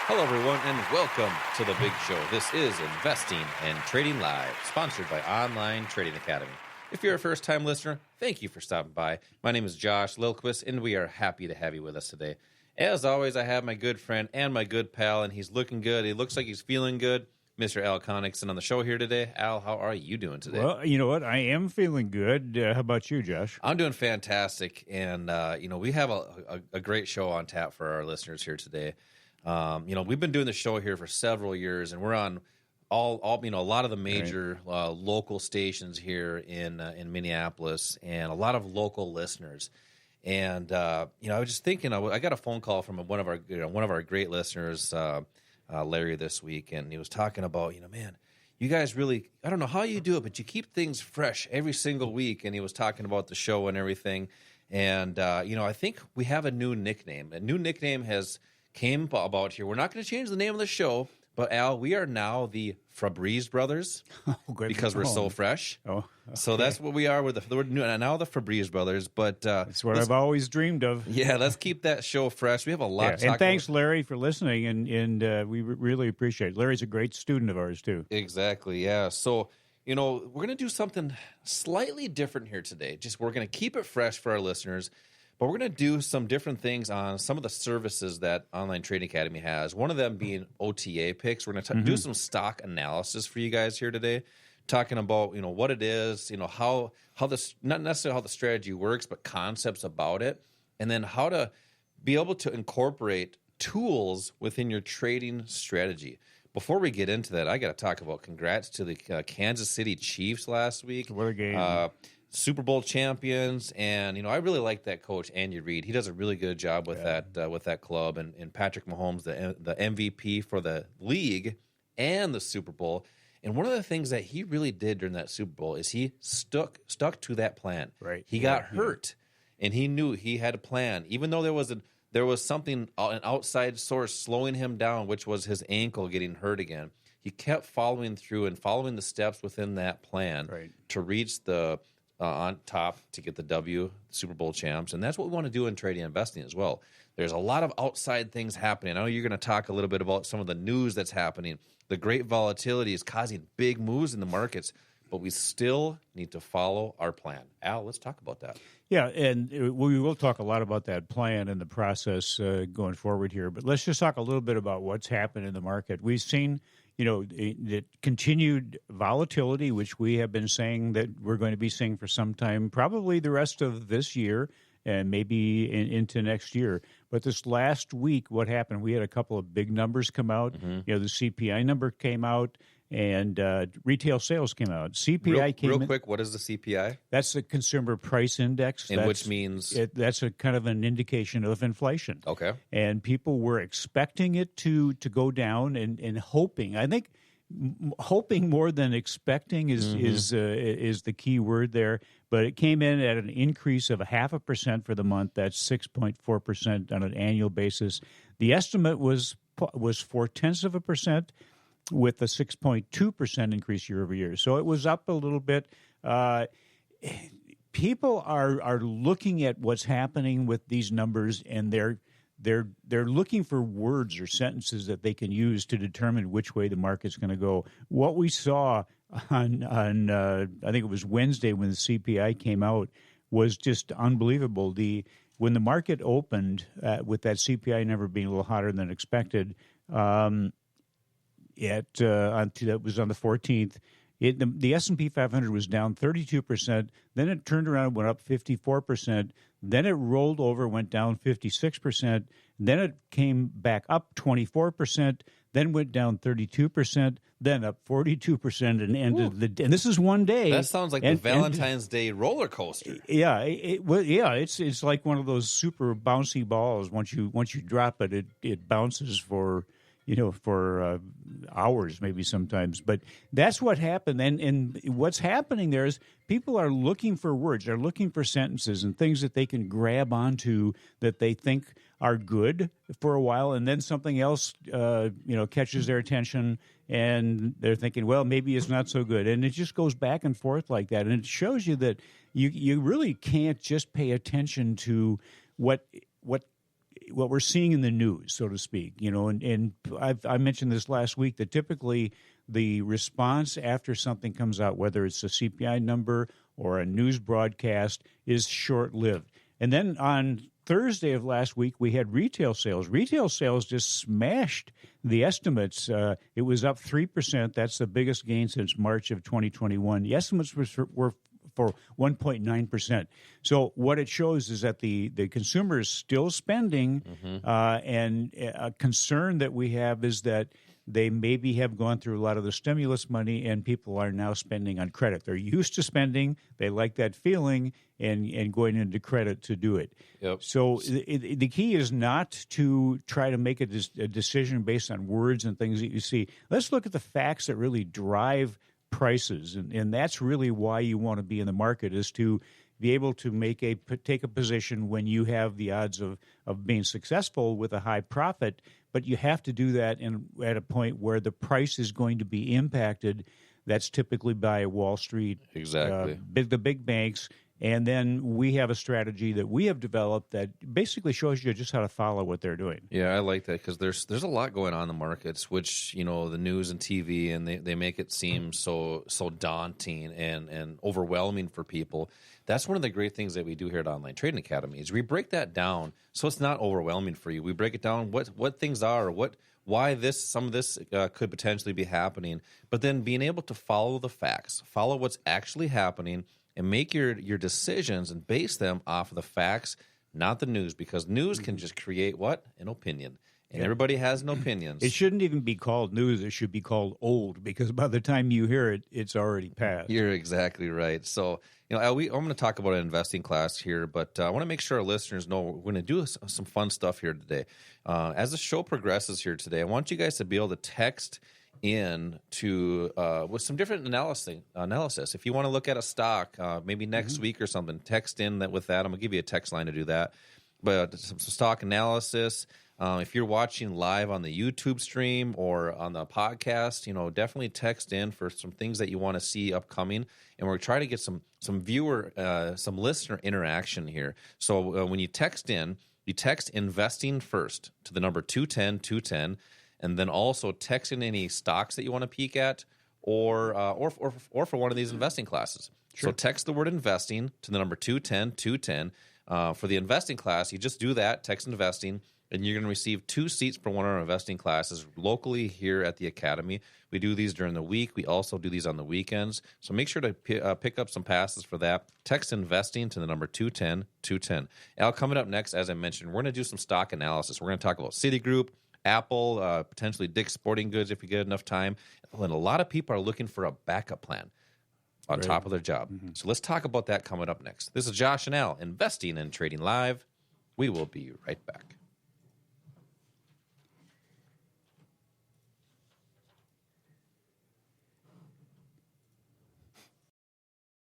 Hello, everyone, and welcome to the big show. This is Investing and Trading Live, sponsored by Online Trading Academy. If you're a first-time listener, thank you for stopping by. My name is Josh Lilquist, and we are happy to have you with us today. As always, I have my good friend and my good pal, and he's looking good. He looks like he's feeling good. Mr. Al Connickson on the show here today. Al, how are you doing today? Well, you know what? I am feeling good. How about you, Josh? I'm doing fantastic, and we have a great show on tap for our listeners here today. We've been doing the show here for several years, and we're on all a lot of the major local stations here in Minneapolis, and a lot of local listeners. And I was just thinking, I got a phone call from one of our great listeners, Larry, this week, and he was talking about, man, you guys really, I don't know how you do it, but you keep things fresh every single week. And he was talking about the show and everything. And I think we have a new nickname. A new nickname came about here. We're not going to change the name of the show, but Al, we are now the Fabriz Brothers because we're so fresh. Oh, okay. So that's what we are. We're now the Fabriz Brothers. But that's what I've always dreamed of. Yeah, let's keep that show fresh. We have a lot to talk and thanks, about. Larry, for listening, and we really appreciate it. Larry's a great student of ours, too. Exactly, yeah. So, we're going to do something slightly different here today. We're going to keep it fresh for our listeners. But we're going to do some different things on some of the services that Online Trading Academy has. One of them being OTA picks. We're going to do some stock analysis for you guys here today, talking about what it is, how this, not necessarily how the strategy works, but concepts about it, and then how to be able to incorporate tools within your trading strategy. Before we get into that, I got to talk about congrats to the Kansas City Chiefs last week. What a game. Super Bowl champions, and I really like that coach Andy Reid. He does a really good job with that club, and Patrick Mahomes, the MVP for the league and the Super Bowl. And one of the things that he really did during that Super Bowl is he stuck to that plan. Right. He got hurt, and he knew he had a plan, even though there was something, an outside source slowing him down, which was his ankle getting hurt again. He kept following through and following the steps within that plan to reach the on top to get the W, Super Bowl champs. And that's what we want to do in trading and investing as well. There's a lot of outside things happening. I know you're going to talk a little bit about some of the news that's happening. The great volatility is causing big moves in the markets, but we still need to follow our plan. Al, let's talk about that. Yeah, and we will talk a lot about that plan and the process going forward here. But let's just talk a little bit about what's happened in the market. We've seen the continued volatility, which we have been saying that we're going to be seeing for some time, probably the rest of this year and maybe into next year. But this last week, what happened? We had a couple of big numbers come out. The CPI number came out, and retail sales came out. CPI came real quick. What is the CPI? That's the Consumer Price Index, which means that's a kind of an indication of inflation. Okay, and people were expecting it to go down and hoping. I think hoping more than expecting is the key word there. But it came in at an increase of 0.5% for the month. That's 6.4% on an annual basis. The estimate was 0.4%. With a 6.2% increase year over year. So it was up a little bit. People are looking at what's happening with these numbers, and they're looking for words or sentences that they can use to determine which way the market's going to go. What we saw on I think it was Wednesday when the CPI came out was just unbelievable. When the market opened with that CPI number being a little hotter than expected, that was on the 14th. The S&P 500 was down 32%. Then it turned around and went up 54%. Then it rolled over, went down 56%. Then it came back up 24%. Then went down 32%. Then up 42%, and ended the day. And this is one day. That sounds like the Valentine's Day roller coaster. Yeah, it's like one of those super bouncy balls. Once you drop it, it bounces for hours, maybe sometimes. But that's what happened. And what's happening there is people are looking for words. They're looking for sentences and things that they can grab onto that they think are good for a while, and then something else, catches their attention, and they're thinking, well, maybe it's not so good. And it just goes back and forth like that. And it shows you that you really can't just pay attention to what what we're seeing in the news, so to speak. And I mentioned this last week that typically the response after something comes out, whether it's a CPI number or a news broadcast, is short-lived. And then on Thursday of last week, we had retail sales. Retail sales just smashed the estimates. It was up 3%. That's the biggest gain since March of 2021. The estimates were for 1.9%. So what it shows is that the consumer is still spending, and a concern that we have is that they maybe have gone through a lot of the stimulus money, and people are now spending on credit. They're used to spending. They like that feeling and going into credit to do it. Yep. So the key is not to try to make a decision based on words and things that you see. Let's look at the facts that really drive prices, and that's really why you want to be in the market, is to be able to take a position when you have the odds of being successful with a high profit. But you have to do that at a point where the price is going to be impacted. That's typically by Wall Street, Exactly. The big banks. And then we have a strategy that we have developed that basically shows you just how to follow what they're doing. Yeah, I like that because there's a lot going on in the markets, which the news and TV, and they make it seem so daunting and overwhelming for people. That's one of the great things that we do here at Online Trading Academy is we break that down so it's not overwhelming for you. We break it down what things are, why some of this could potentially be happening, but then being able to follow the facts, follow what's actually happening, and make your decisions and base them off of the facts, not the news, because news can just create an opinion. And everybody has an opinion. It shouldn't even be called news. It should be called old, because by the time you hear it, it's already passed. You're exactly right. So, I'm going to talk about an investing class here, but I want to make sure our listeners know we're going to do some fun stuff here today. As the show progresses here today, I want you guys to be able to text in to with some different analysis. If you want to look at a stock, maybe next week or something, text in with that. I'm going to give you a text line to do that. But some stock analysis. If you're watching live on the YouTube stream or on the podcast, definitely text in for some things that you want to see upcoming. And we're trying to get some viewer, some listener interaction here. So when you text in, you text investing first to the number 210, and then also text in any stocks that you want to peek at, or for one of these investing classes. Sure. So text the word investing to the number 210. For the investing class, you just do that, text investing, and you're going to receive 2 seats for one of our investing classes locally here at the Academy. We do these during the week. We also do these on the weekends. So make sure to pick up some passes for that. Text investing to the number 210. Al, coming up next, as I mentioned, we're going to do some stock analysis. We're going to talk about Citigroup, Apple, potentially Dick's Sporting Goods if we get enough time. And a lot of people are looking for a backup plan on top of their job. Mm-hmm. So let's talk about that coming up next. This is Josh and Al, Investing and Trading Live. We will be right back.